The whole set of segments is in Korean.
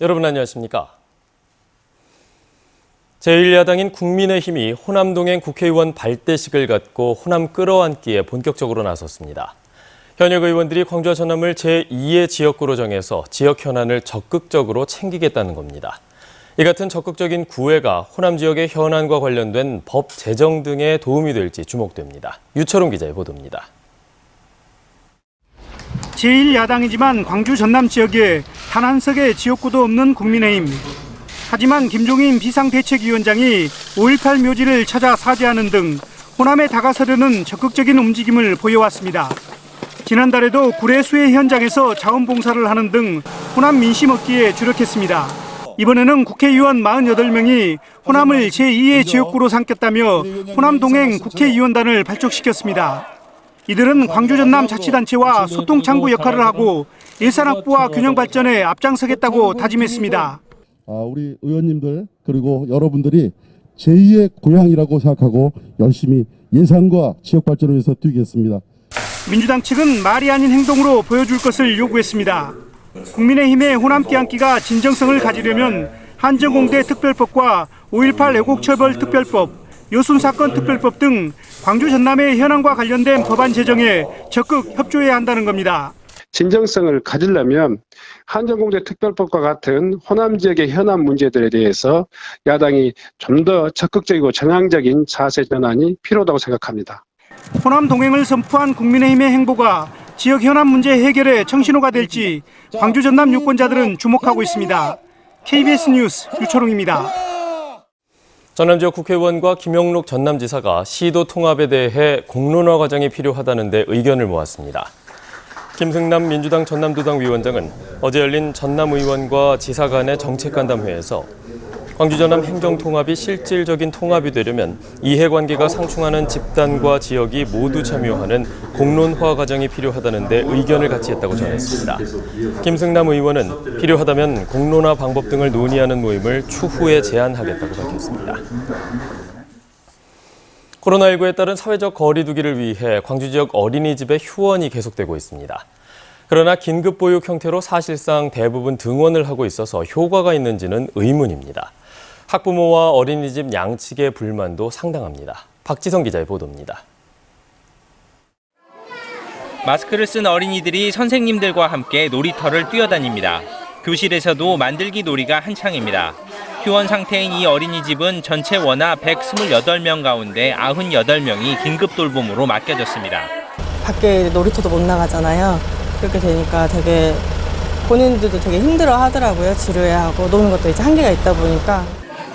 여러분 안녕하십니까? 제1야당인 국민의힘이 호남동행 국회의원 발대식을 갖고 호남 끌어안기에 본격적으로 나섰습니다. 현역 의원들이 광주와 전남을 제2의 지역구로 정해서 지역 현안을 적극적으로 챙기겠다는 겁니다. 이 같은 적극적인 구애가 호남 지역의 현안과 관련된 법 제정 등에 도움이 될지 주목됩니다. 유철웅 기자의 보도입니다. 제1야당이지만 광주 전남 지역에 단 한 석의 지역구도 없는 국민의힘. 하지만 김종인 비상대책위원장이 5.18 묘지를 찾아 사죄하는 등 호남에 다가서려는 적극적인 움직임을 보여왔습니다. 지난달에도 구례 수해 현장에서 자원봉사를 하는 등 호남 민심 얻기에 주력했습니다. 이번에는 국회의원 48명이 호남을 제2의 지역구로 삼겠다며 호남 동행 국회의원단을 발족시켰습니다. 이들은 광주 전남 자치단체와 소통창구 역할을 하고 예산 확보와 균형 발전에 앞장서겠다고 다짐했습니다. 우리 의원님들 그리고 여러분들이 제2의 고향이라고 생각하고 열심히 예산과 지역 발전을 위해서 뛰겠습니다. 민주당 측은 말이 아닌 행동으로 보여줄 것을 요구했습니다. 국민의힘의 호남 끼안기가 진정성을 가지려면 한정공대 특별법과 5.18 애국처벌 특별법, 여순사건 특별법 등 광주 전남의 현안과 관련된 법안 제정에 적극 협조해야 한다는 겁니다. 진정성을 가지려면 한정공대 특별법과 같은 호남 지역의 현안 문제들에 대해서 야당이 좀 더 적극적이고 정향적인 자세 전환이 필요하다고 생각합니다. 호남 동행을 선포한 국민의힘의 행보가 지역 현안 문제 해결의 청신호가 될지 광주 전남 유권자들은 주목하고 있습니다. KBS 뉴스 유철웅입니다. 전남 지역 국회의원과 김영록 전남지사가 시도 통합에 대해 공론화 과정이 필요하다는 데 의견을 모았습니다. 김승남 민주당 전남도당 위원장은 어제 열린 전남 의원과 지사 간의 정책간담회에서 광주 전남 행정통합이 실질적인 통합이 되려면 이해관계가 상충하는 집단과 지역이 모두 참여하는 공론화 과정이 필요하다는 데 의견을 같이 했다고 전했습니다. 김승남 의원은 필요하다면 공론화 방법 등을 논의하는 모임을 추후에 제안하겠다고 밝혔습니다. 코로나19에 따른 사회적 거리 두기를 위해 광주 지역 어린이집의 휴원이 계속되고 있습니다. 그러나 긴급 보육 형태로 사실상 대부분 등원을 하고 있어서 효과가 있는지는 의문입니다. 학부모와 어린이집 양측의 불만도 상당합니다. 박지성 기자의 보도입니다. 마스크를 쓴 어린이들이 선생님들과 함께 놀이터를 뛰어다닙니다. 교실에서도 만들기 놀이가 한창입니다. 휴원 상태인 이 어린이집은 전체 원아 128명 가운데 98명이 긴급 돌봄으로 맡겨졌습니다. 밖에 놀이터도 못 나가잖아요. 그렇게 되니까 되게 본인들도 되게 힘들어 하더라고요. 지루해하고 노는 것도 이제 한계가 있다 보니까.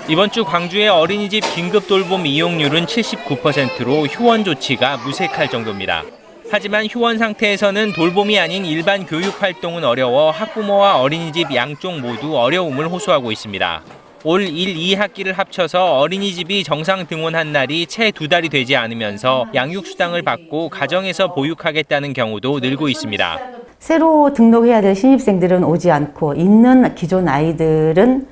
이번 주 광주의 어린이집 긴급 돌봄 이용률은 79%로 휴원 조치가 무색할 정도입니다. 하지만 휴원 상태에서는 돌봄이 아닌 일반 교육 활동은 어려워 학부모와 어린이집 양쪽 모두 어려움을 호소하고 있습니다. 올 1, 2학기를 합쳐서 어린이집이 정상 등원한 날이 채 2달이 되지 않으면서 양육수당을 받고 가정에서 보육하겠다는 경우도 늘고 있습니다. 새로 등록해야 될 신입생들은 오지 않고 있는 기존 아이들은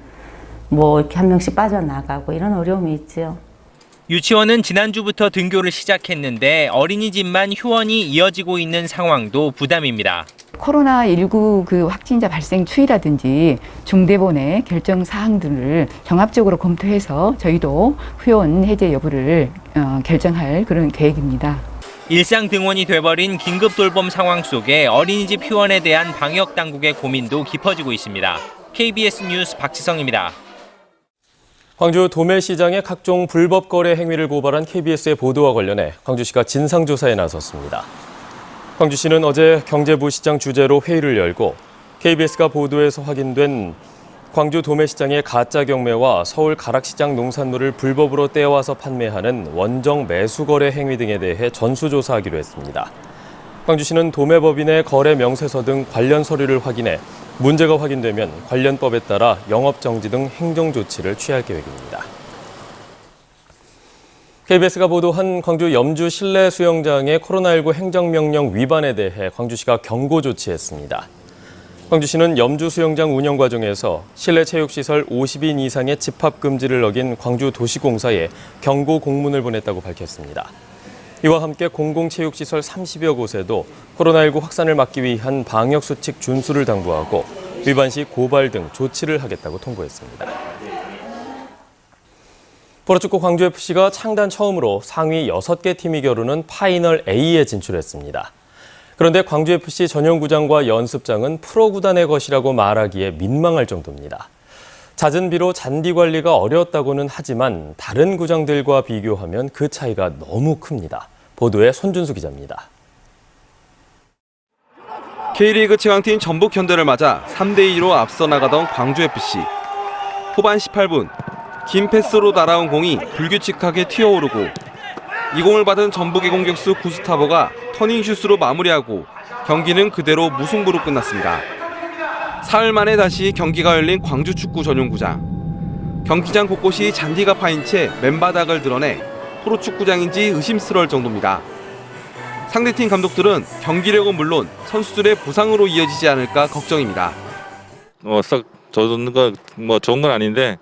뭐 이렇게 한 명씩 빠져나가고 이런 어려움이 있죠. 유치원은 지난주부터 등교를 시작했는데 어린이집만 휴원이 이어지고 있는 상황도 부담입니다. 코로나19 그 확진자 발생 추이라든지 중대본의 결정 사항들을 종합적으로 검토해서 저희도 휴원 해제 여부를 결정할 그런 계획입니다. 일상 등원이 돼버린 긴급 돌봄 상황 속에 어린이집 휴원에 대한 방역 당국의 고민도 깊어지고 있습니다. KBS 뉴스 박지성입니다. 광주 도매시장의 각종 불법 거래 행위를 고발한 KBS의 보도와 관련해 광주시가 진상조사에 나섰습니다. 광주시는 어제 경제부 시장 주재로 회의를 열고 KBS가 보도에서 확인된 광주 도매시장의 가짜 경매와 서울 가락시장 농산물을 불법으로 떼와서 판매하는 원정 매수 거래 행위 등에 대해 전수조사하기로 했습니다. 광주시는 도매법인의 거래 명세서 등 관련 서류를 확인해 문제가 확인되면 관련 법에 따라 영업정지 등 행정조치를 취할 계획입니다. KBS가 보도한 광주 염주 실내 수영장의 코로나19 행정명령 위반에 대해 광주시가 경고 조치했습니다. 광주시는 염주 수영장 운영 과정에서 실내 체육시설 50인 이상의 집합 금지를 어긴 광주도시공사에 경고 공문을 보냈다고 밝혔습니다. 이와 함께 공공체육시설 30여 곳에도 코로나19 확산을 막기 위한 방역수칙 준수를 당부하고 위반 시 고발 등 조치를 하겠다고 통보했습니다. 프로축구 광주FC가 창단 처음으로 상위 6개 팀이 겨루는 파이널 A에 진출했습니다. 그런데 광주FC 전용구장과 연습장은 프로구단의 것이라고 말하기에 민망할 정도입니다. 잦은 비로 잔디 관리가 어려웠다고는 하지만 다른 구장들과 비교하면 그 차이가 너무 큽니다. 보도에 손준수 기자입니다. K리그 최강팀 전북 현대를 맞아 3대2로 앞서 나가던 광주FC. 후반 18분, 긴 패스로 날아온 공이 불규칙하게 튀어오르고 이 공을 받은 전북의 공격수 구스타보가 터닝슛으로 마무리하고 경기는 그대로 무승부로 끝났습니다. 사흘 만에 다시 경기가 열린 광주 축구 전용구장. 경기장 곳곳이 잔디가 파인 채 맨바닥을 드러내 프로축구장인지 의심스러울 정도입니다. 상대팀 감독들은 경기력은 물론 선수들의 부상으로 이어지지 않을까 걱정입니다. 썩 좋은 건 아닌데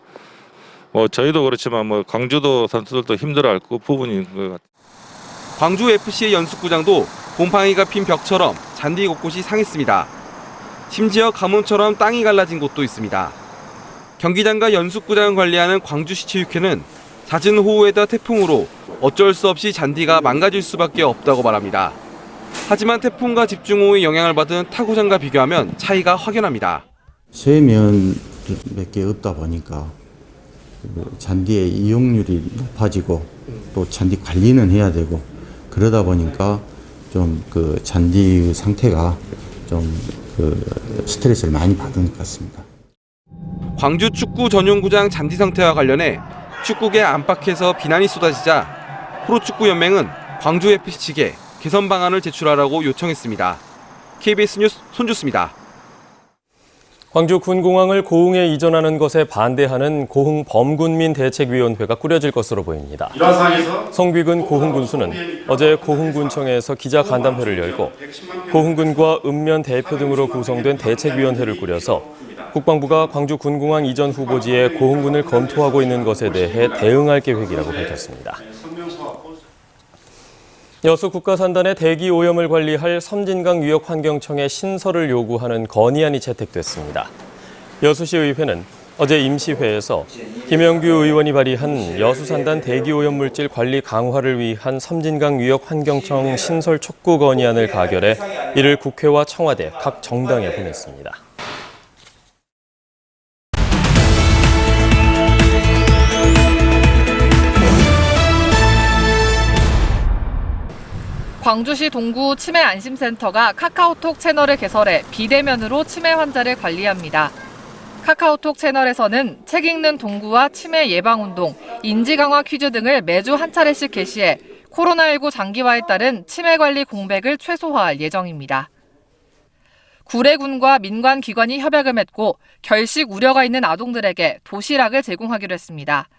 저희도 그렇지만 광주도 선수들도 힘들어할 부분인 것 같아요. 광주 FC의 연습구장도 곰팡이가 핀 벽처럼 잔디 곳곳이 상했습니다. 심지어 가뭄처럼 땅이 갈라진 곳도 있습니다. 경기장과 연습구장을 관리하는 광주시체육회는 잦은 호우에다 태풍으로 어쩔 수 없이 잔디가 망가질 수밖에 없다고 말합니다. 하지만 태풍과 집중호우의 영향을 받은 타구장과 비교하면 차이가 확연합니다. 세면 몇 개 없다 보니까 잔디의 이용률이 높아지고 또 잔디 관리는 해야 되고 그러다 보니까 좀 그 잔디 상태가 좀 스트레스를 많이 받은 것 같습니다. 광주 축구 전용구장 잔디 상태와 관련해 축구계 안팎에서 비난이 쏟아지자 프로축구연맹은 광주FC 측에 개선 방안을 제출하라고 요청했습니다. KBS 뉴스 손주수입니다. 광주 군공항을 고흥에 이전하는 것에 반대하는 고흥 범군민 대책위원회가 꾸려질 것으로 보입니다. 성귀근 고흥 군수는 어제 고흥군청에서 기자 간담회를 열고 고흥군과 읍면 대표 등으로 구성된 대책위원회를 꾸려서 국방부가 광주 군공항 이전 후보지에 고흥군을 검토하고 있는 것에 대해 대응할 계획이라고 밝혔습니다. 여수 국가산단의 대기 오염을 관리할 섬진강 유역환경청의 신설을 요구하는 건의안이 채택됐습니다. 여수시 의회는 어제 임시회에서 김영규 의원이 발의한 여수산단 대기 오염 물질 관리 강화를 위한 섬진강 유역환경청 신설 촉구 건의안을 가결해 이를 국회와 청와대, 각 정당에 보냈습니다. 광주시 동구 치매안심센터가 카카오톡 채널을 개설해 비대면으로 치매 환자를 관리합니다. 카카오톡 채널에서는 책 읽는 동구와 치매 예방운동, 인지강화 퀴즈 등을 매주 한 차례씩 게시해 코로나19 장기화에 따른 치매 관리 공백을 최소화할 예정입니다. 구례군과 민관기관이 협약을 맺고 결식 우려가 있는 아동들에게 도시락을 제공하기로 했습니다.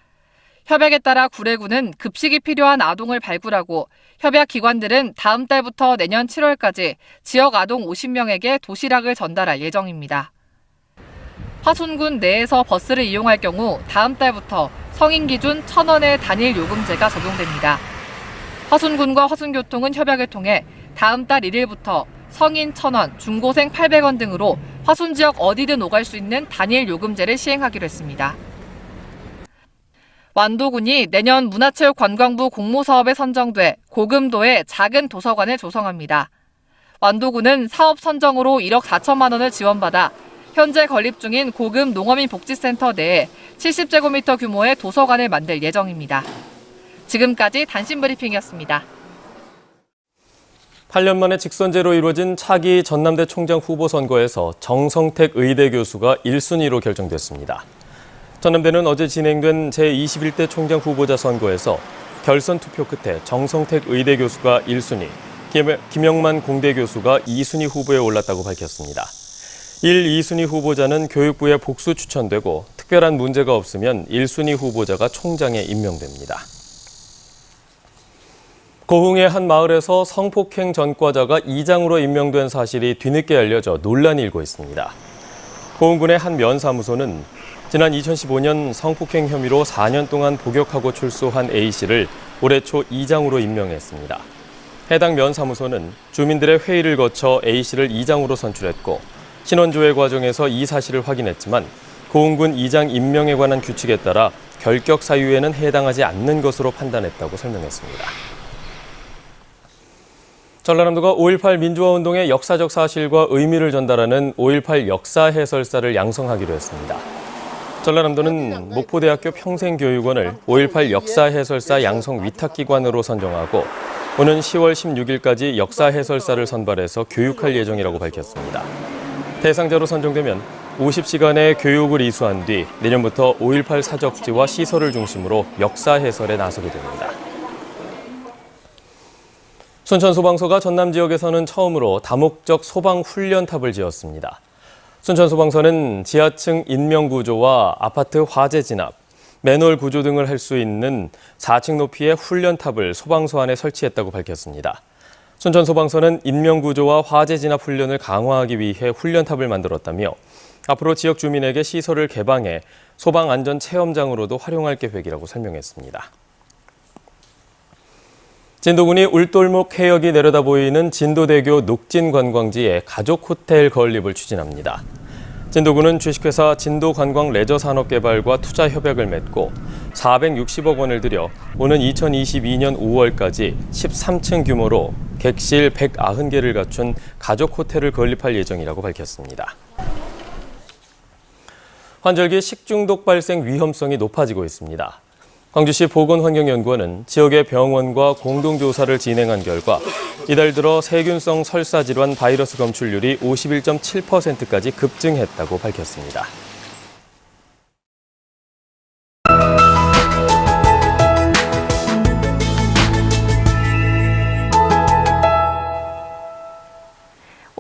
협약에 따라 구례군은 급식이 필요한 아동을 발굴하고 협약 기관들은 다음 달부터 내년 7월까지 지역 아동 50명에게 도시락을 전달할 예정입니다. 화순군 내에서 버스를 이용할 경우 다음 달부터 성인 기준 1,000원의 단일 요금제가 적용됩니다. 화순군과 화순교통은 협약을 통해 다음 달 1일부터 성인 1,000원, 중고생 800원 등으로 화순 지역 어디든 오갈 수 있는 단일 요금제를 시행하기로 했습니다. 완도군이 내년 문화체육관광부 공모사업에 선정돼 고금도에 작은 도서관을 조성합니다. 완도군은 사업 선정으로 1억 4천만 원을 지원받아 현재 건립 중인 고금 농어민 복지센터 내에 70제곱미터 규모의 도서관을 만들 예정입니다. 지금까지 단신 브리핑이었습니다. 8년 만에 직선제로 이루어진 차기 전남대 총장 후보 선거에서 정성택 의대 교수가 1순위로 결정됐습니다. 전남대는 어제 진행된 제21대 총장 후보자 선거에서 결선 투표 끝에 정성택 의대 교수가 1순위, 김영만 공대 교수가 2순위 후보에 올랐다고 밝혔습니다. 1, 2순위 후보자는 교육부에 복수 추천되고 특별한 문제가 없으면 1순위 후보자가 총장에 임명됩니다. 고흥의 한 마을에서 성폭행 전과자가 이장으로 임명된 사실이 뒤늦게 알려져 논란이 일고 있습니다. 고흥군의 한 면사무소는 지난 2015년 성폭행 혐의로 4년 동안 복역하고 출소한 A씨를 올해 초 이장으로 임명했습니다. 해당 면사무소는 주민들의 회의를 거쳐 A씨를 이장으로 선출했고 신원조회 과정에서 이 사실을 확인했지만 고흥군 이장 임명에 관한 규칙에 따라 결격 사유에는 해당하지 않는 것으로 판단했다고 설명했습니다. 전라남도가 5.18 민주화운동의 역사적 사실과 의미를 전달하는 5.18 역사 해설사를 양성하기로 했습니다. 전라남도는 목포대학교 평생교육원을 5.18 역사 해설사 양성 위탁기관으로 선정하고 오는 10월 16일까지 역사 해설사를 선발해서 교육할 예정이라고 밝혔습니다. 대상자로 선정되면 50시간의 교육을 이수한 뒤 내년부터 5.18 사적지와 시설을 중심으로 역사 해설에 나서게 됩니다. 순천소방서가 전남 지역에서는 처음으로 다목적 소방 훈련탑을 지었습니다. 순천소방서는 지하층 인명구조와 아파트 화재 진압, 맨홀 구조 등을 할 수 있는 4층 높이의 훈련탑을 소방서 안에 설치했다고 밝혔습니다. 순천소방서는 인명구조와 화재 진압 훈련을 강화하기 위해 훈련탑을 만들었다며 앞으로 지역 주민에게 시설을 개방해 소방안전체험장으로도 활용할 계획이라고 설명했습니다. 진도군이 울돌목 해역이 내려다 보이는 진도대교 녹진관광지에 가족호텔 건립을 추진합니다. 진도군은 주식회사 진도관광레저산업개발과 투자협약을 맺고 460억 원을 들여 오는 2022년 5월까지 13층 규모로 객실 190개를 갖춘 가족호텔을 건립할 예정이라고 밝혔습니다. 환절기 식중독 발생 위험성이 높아지고 있습니다. 광주시 보건환경연구원은 지역의 병원과 공동조사를 진행한 결과 이달 들어 세균성 설사질환 바이러스 검출률이 51.7%까지 급증했다고 밝혔습니다.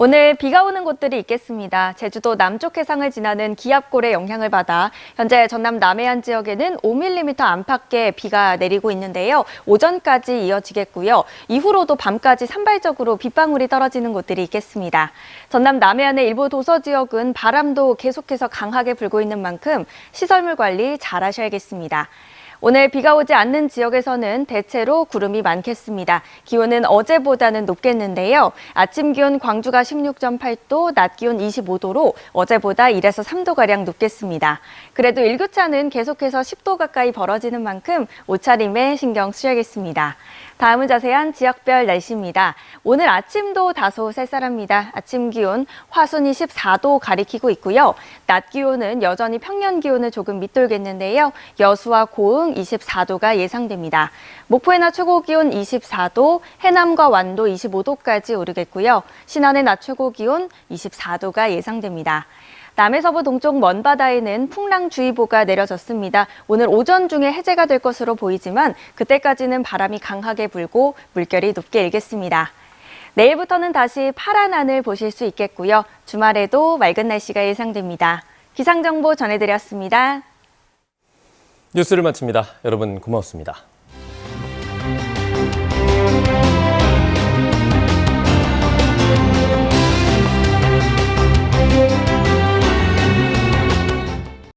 오늘 비가 오는 곳들이 있겠습니다. 제주도 남쪽 해상을 지나는 기압골의 영향을 받아 현재 전남 남해안 지역에는 5mm 안팎의 비가 내리고 있는데요. 오전까지 이어지겠고요. 이후로도 밤까지 산발적으로 빗방울이 떨어지는 곳들이 있겠습니다. 전남 남해안의 일부 도서 지역은 바람도 계속해서 강하게 불고 있는 만큼 시설물 관리 잘 하셔야겠습니다. 오늘 비가 오지 않는 지역에서는 대체로 구름이 많겠습니다. 기온은 어제보다는 높겠는데요. 아침 기온 광주가 16.8도, 낮 기온 25도로 어제보다 1에서 3도가량 높겠습니다. 그래도 일교차는 계속해서 10도 가까이 벌어지는 만큼 옷차림에 신경 쓰셔야겠습니다. 다음은 자세한 지역별 날씨입니다. 오늘 아침도 다소 쌀쌀합니다. 아침 기온 화순 24도 가리키고 있고요. 낮 기온은 여전히 평년 기온을 조금 밑돌겠는데요. 여수와 고흥 24도가 예상됩니다. 목포의 낮 최고 기온 24도, 해남과 완도 25도까지 오르겠고요. 신안의 낮 최고 기온 24도가 예상됩니다. 남해서부 동쪽 먼바다에는 풍랑주의보가 내려졌습니다. 오늘 오전 중에 해제가 될 것으로 보이지만 그때까지는 바람이 강하게 불고 물결이 높게 일겠습니다. 내일부터는 다시 파란 하늘 보실 수 있겠고요. 주말에도 맑은 날씨가 예상됩니다. 기상정보 전해드렸습니다. 뉴스를 마칩니다. 여러분 고맙습니다.